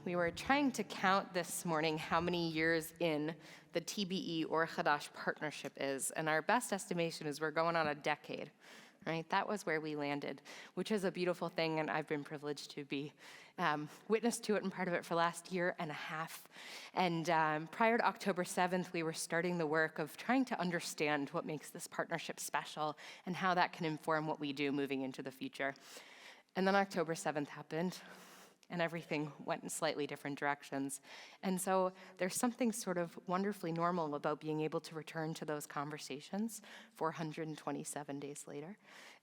We were trying to count this morning how many years in the TBE or Chadash partnership is, and our best estimation is we're going on a decade, right? That was where we landed, which is a beautiful thing, and I've been privileged to be witness to it and part of it for the last year and a half. And prior to October 7th, we were starting the work of trying to understand what makes this partnership special and how that can inform what we do moving into the future. And then October 7th happened, and everything went in slightly different directions. And so there's something sort of wonderfully normal about being able to return to those conversations 427 days later.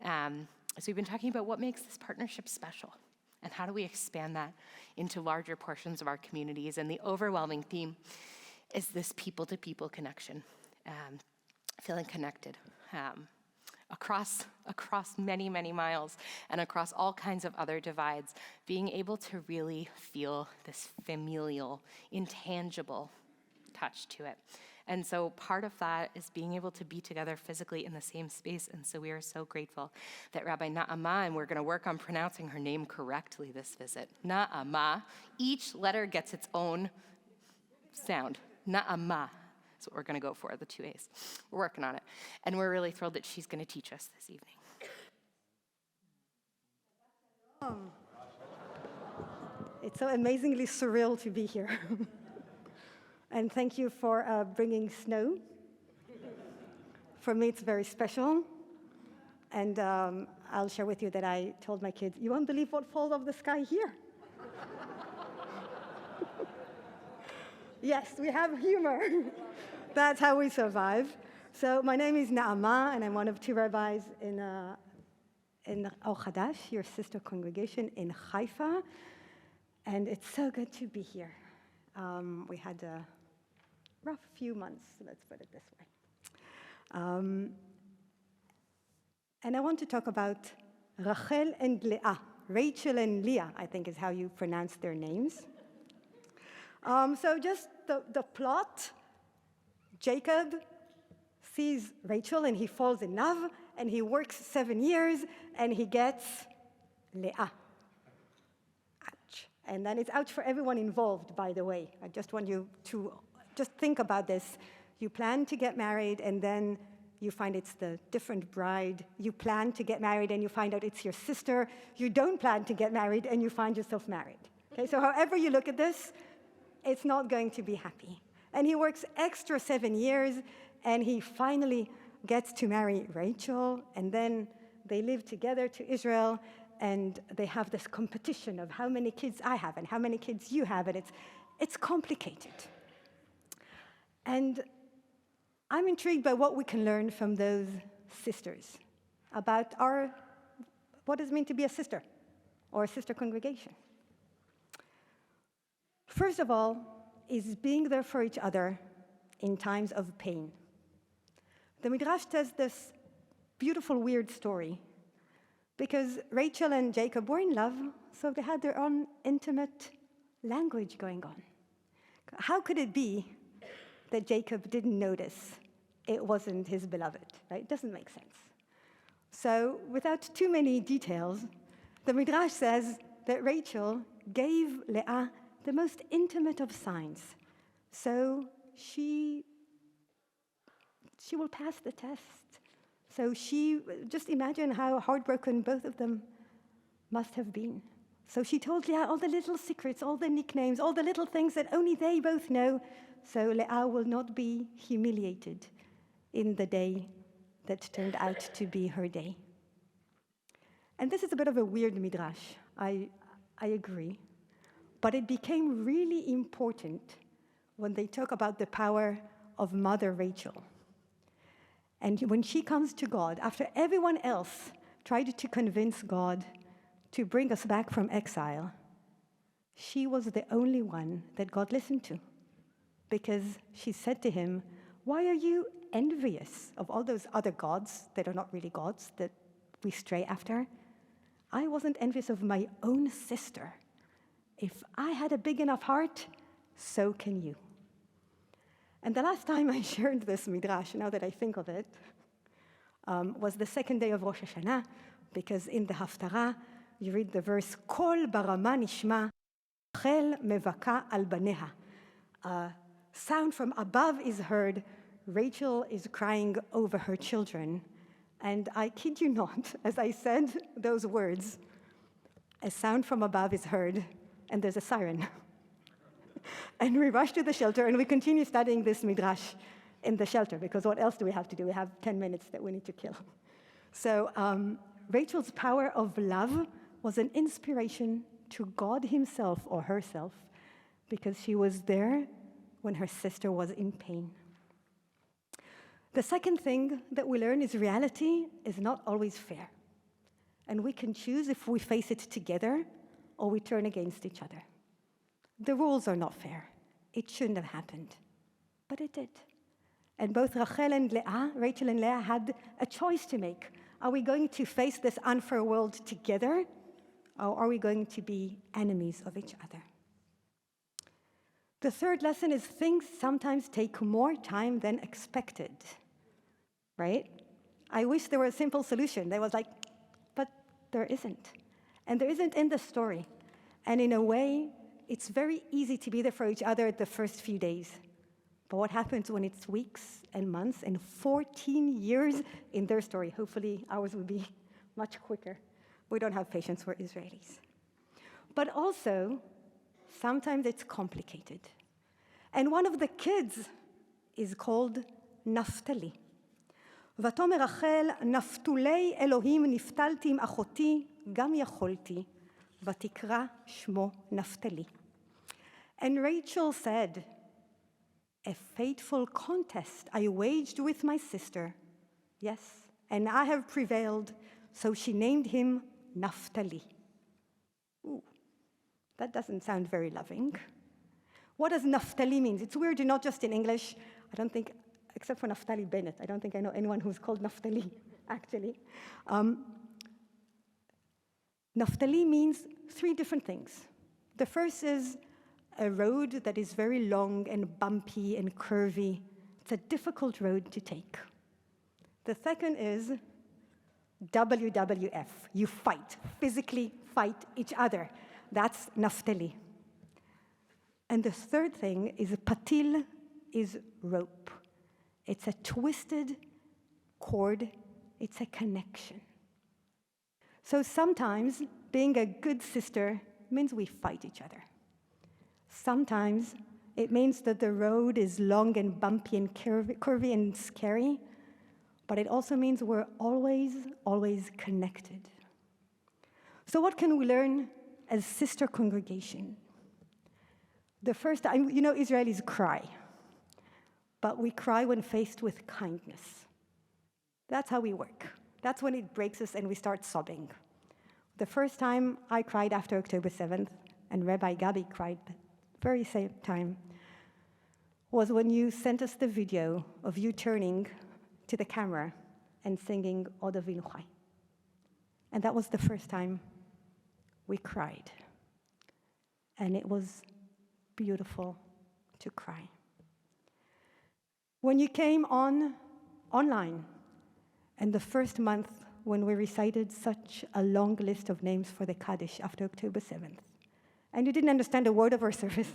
So we've been talking about what makes this partnership special, and how do we expand that into larger portions of our communities. And the overwhelming theme is this people-to-people connection, feeling connected. Across many, many miles and across all kinds of other divides, being able to really feel this familial, intangible touch to it. And so part of that is being able to be together physically in the same space. And so we are so grateful that Rabbi Naama, and we're going to work on pronouncing her name correctly this visit, Naama, each letter gets its own sound, Naama. That's what we're going to go for, the 2 A's. We're working on it. And we're really thrilled that she's going to teach us this evening. It's so amazingly surreal to be here. And thank you for bringing snow. For me, it's very special. And I'll share with you that I told my kids, you won't believe what falls off the sky here. Yes, we have humor. That's how we survive. So my name is Naama, and I'm one of 2 rabbis in Or Chadash, your sister congregation in Haifa. And it's so good to be here. We had a rough few months, let's put it this way. And I want to talk about Rachel and Leah. Rachel and Leah, I think is how you pronounce their names. So just the plot, Jacob sees Rachel and he falls in love, and he works 7 years and he gets Leah. Ouch. And then it's ouch for everyone involved, by the way. I just want you to just think about this. You plan to get married and then you find it's the different bride. You plan to get married and you find out it's your sister. You don't plan to get married and you find yourself married. Okay, so however you look at this, it's not going to be happy. And he works extra 7 years, and he finally gets to marry Rachel, and then they live together to Israel, and they have this competition of how many kids I have and how many kids you have, and it's complicated. And I'm intrigued by what we can learn from those sisters about what does it mean to be a sister or a sister congregation. First of all, is being there for each other in times of pain. The Midrash tells this beautiful, weird story because Rachel and Jacob were in love, so they had their own intimate language going on. How could it be that Jacob didn't notice it wasn't his beloved, right? It doesn't make sense. So without too many details, the Midrash says that Rachel gave Leah the most intimate of signs. So she will pass the test. So just imagine how heartbroken both of them must have been. So she told Leah all the little secrets, all the nicknames, all the little things that only they both know. So Leah will not be humiliated in the day that turned out to be her day. And this is a bit of a weird midrash, I agree. But it became really important when they talk about the power of Mother Rachel. And when she comes to God, after everyone else tried to convince God to bring us back from exile, she was the only one that God listened to. Because she said to him, why are you envious of all those other gods that are not really gods that we stray after? I wasn't envious of my own sister. If I had a big enough heart, so can you. And the last time I shared this midrash, now that I think of it, was the second day of Rosh Hashanah, because in the Haftarah, you read the verse, Kol barama nishma, Rachel mevaka al baneha. A sound from above is heard. Rachel is crying over her children. And I kid you not, as I said those words, a sound from above is heard, and there's a siren. And we rush to the shelter, and we continue studying this midrash in the shelter, because what else do we have to do? We have 10 minutes that we need to kill. So Rachel's power of love was an inspiration to God himself or herself, because she was there when her sister was in pain. The second thing that we learn is reality is not always fair. And we can choose if we face it together or we turn against each other. The rules are not fair. It shouldn't have happened, but it did. And both Rachel and Leah had a choice to make. Are we going to face this unfair world together, or are we going to be enemies of each other? The third lesson is things sometimes take more time than expected, right? I wish there were a simple solution. There was like, but there isn't. And there isn't in the story. And in a way, it's very easy to be there for each other the first few days. But what happens when it's weeks and months and 14 years in their story? Hopefully ours will be much quicker. We don't have patience for Israelis. But also, sometimes it's complicated. And one of the kids is called Naphtali. ותאמר רחל, נפתולי אלוהים נפתלתי עם אחותי, גם יכולתי, ותקרא שמו נפתלי. And Rachel said, a fateful contest I waged with my sister. Yes, and I have prevailed, so she named him Naphtali. Ooh, that doesn't sound very loving. What does Naphtali mean? It's weird, not just in English. I don't think, except for Naftali Bennett, I don't think I know anyone who's called Naphtali, actually. Naphtali means three different things. The first is a road that is very long and bumpy and curvy. It's a difficult road to take. The second is WWF. You fight, physically fight each other. That's Naphtali. And the third thing is patil, is rope. It's a twisted cord. It's a connection. So sometimes being a good sister means we fight each other. Sometimes it means that the road is long and bumpy and curvy and scary, but it also means we're always, always connected. So what can we learn as sister congregation? The first, Israelis cry, but we cry when faced with kindness. That's how we work. That's when it breaks us and we start sobbing. The first time I cried after October 7th, and Rabbi Gabi cried the very same time, was when you sent us the video of you turning to the camera and singing Od Avinu Chai. And that was the first time we cried. And it was beautiful to cry. When you came online, and the first month when we recited such a long list of names for the Kaddish after October 7th, and you didn't understand a word of our service,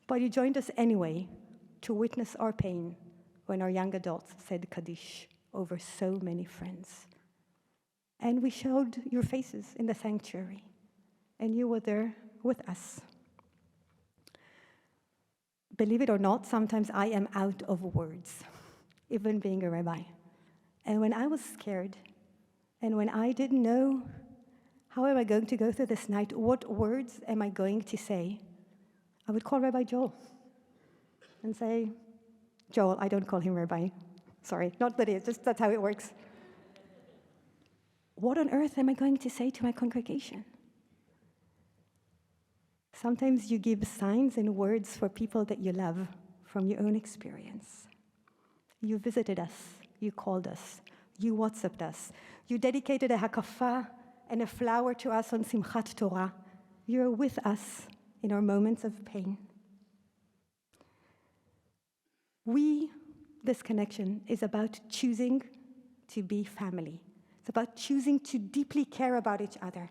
but you joined us anyway to witness our pain when our young adults said Kaddish over so many friends. And we showed your faces in the sanctuary, and you were there with us. Believe it or not, sometimes I am out of words, even being a rabbi. And when I was scared, and when I didn't know, how am I going to go through this night? What words am I going to say? I would call Rabbi Joel and say, Joel, I don't call him Rabbi. Sorry, not that it, just that's how it works. What on earth am I going to say to my congregation? Sometimes you give signs and words for people that you love from your own experience. You visited us, you called us, you WhatsApped us, you dedicated a hakafa and a flower to us on Simchat Torah. You're with us in our moments of pain. This connection is about choosing to be family. It's about choosing to deeply care about each other.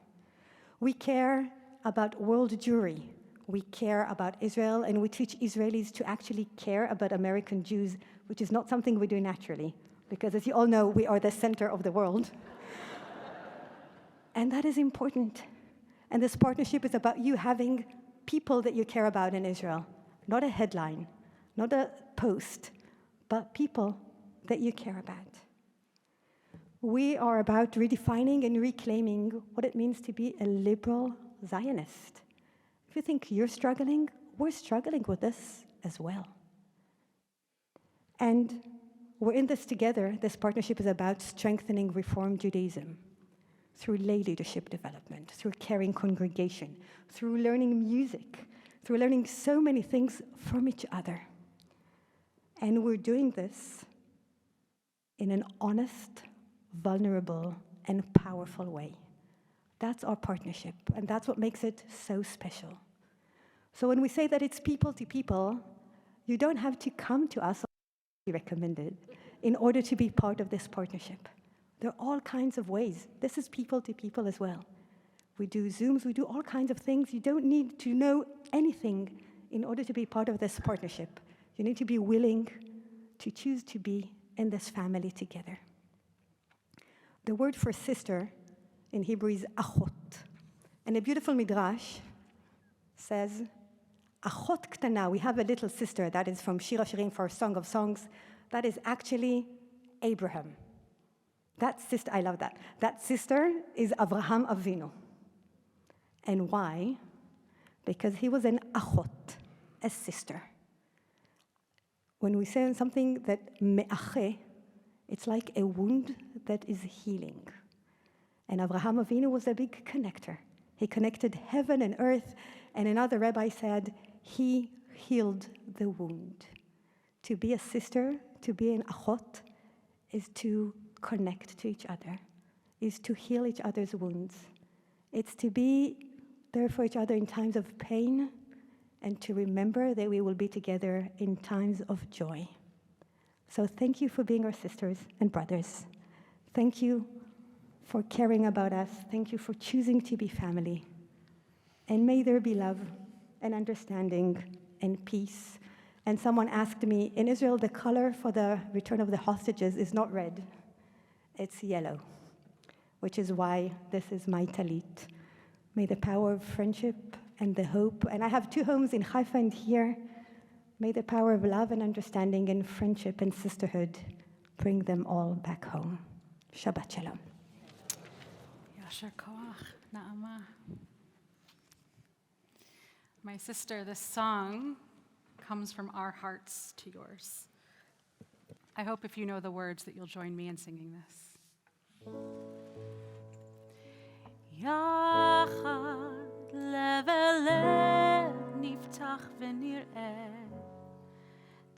We care about world Jewry, We care about Israel, and we teach Israelis to actually care about American Jews, which is not something we do naturally, because as you all know, we are the center of the world. And that is important. And this partnership is about you having people that you care about in Israel, not a headline, not a post, but people that you care about. We are about redefining and reclaiming what it means to be a liberal Zionist. If you think you're struggling, we're struggling with this as well. And we're in this together. This partnership is about strengthening Reform Judaism through lay leadership development, through caring congregation, through learning music, through learning so many things from each other. And we're doing this in an honest, vulnerable, and powerful way. That's our partnership, and that's what makes it so special. So when we say that it's people to people, you don't have to come to us, recommended, in order to be part of this partnership. There are all kinds of ways. This is people to people as well. We do Zooms, we do all kinds of things. You don't need to know anything in order to be part of this partnership. You need to be willing to choose to be in this family together. The word for sister in Hebrew is achot. And a beautiful midrash says, achot ktana, we have a little sister, that is from Shir HaShirim for Song of Songs, that is actually Abraham. That sister, I love that. That sister is Avraham Avinu. And why? Because he was an achot, a sister. When we say something that me'ache, it's like a wound that is healing. And Avraham Avinu was a big connector. He connected heaven and earth, and another rabbi said, he healed the wound. To be a sister, to be an achot, is to connect to each other, is to heal each other's wounds. It's to be there for each other in times of pain, and to remember that we will be together in times of joy. So thank you for being our sisters and brothers. Thank you for caring about us. Thank you for choosing to be family. And may there be love and understanding and peace. And someone asked me, in Israel, the color for the return of the hostages is not red, it's yellow, which is why this is my talit. May the power of friendship and the hope, and I have 2 homes in Haifa and here, may the power of love and understanding and friendship and sisterhood bring them all back home. Shabbat Shalom. Yasher Koach, Naama. My sister, this song comes from our hearts to yours. I hope if you know the words that you'll join me in singing this. Yachad lev el lev niftach v'nir'eh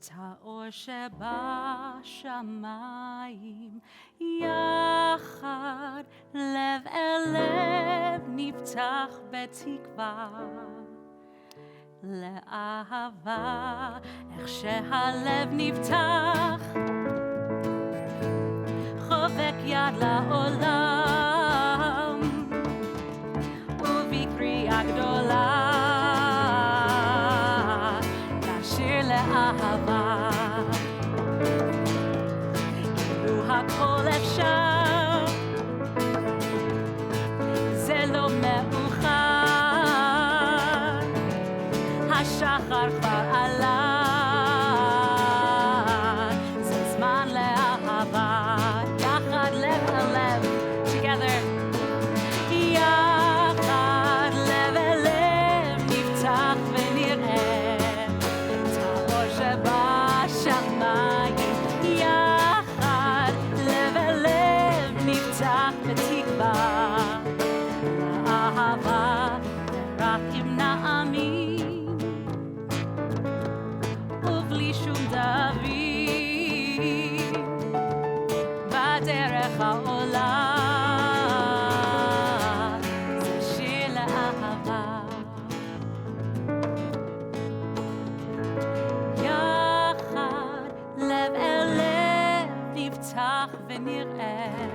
ta'or sheba shamayim. Yachad lev el lev niftach betikva לאהבה, איך שהלב נפתח, חובק יד לעולם, ובקריאה גדולה, לשיר לאהבה. כאילו הכל אפשר, זה לא מאוחר, השחר כבר עלה, זה זמן לאהבה, יחד לב אל לב, together. יחד לב אל לב נפתח ונראה את האור שבשמיים. יחד לב אל לב נפתח בתקווה לאהבה, רק אם נאמין ובלי שום דוד בדרך העולה, זה שיר לאהבה. יחד לב אל לב נפתח ונראה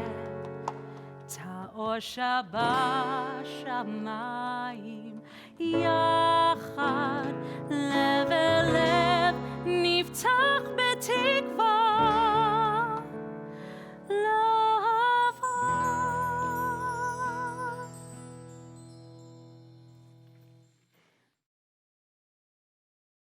את האור שבשמיים.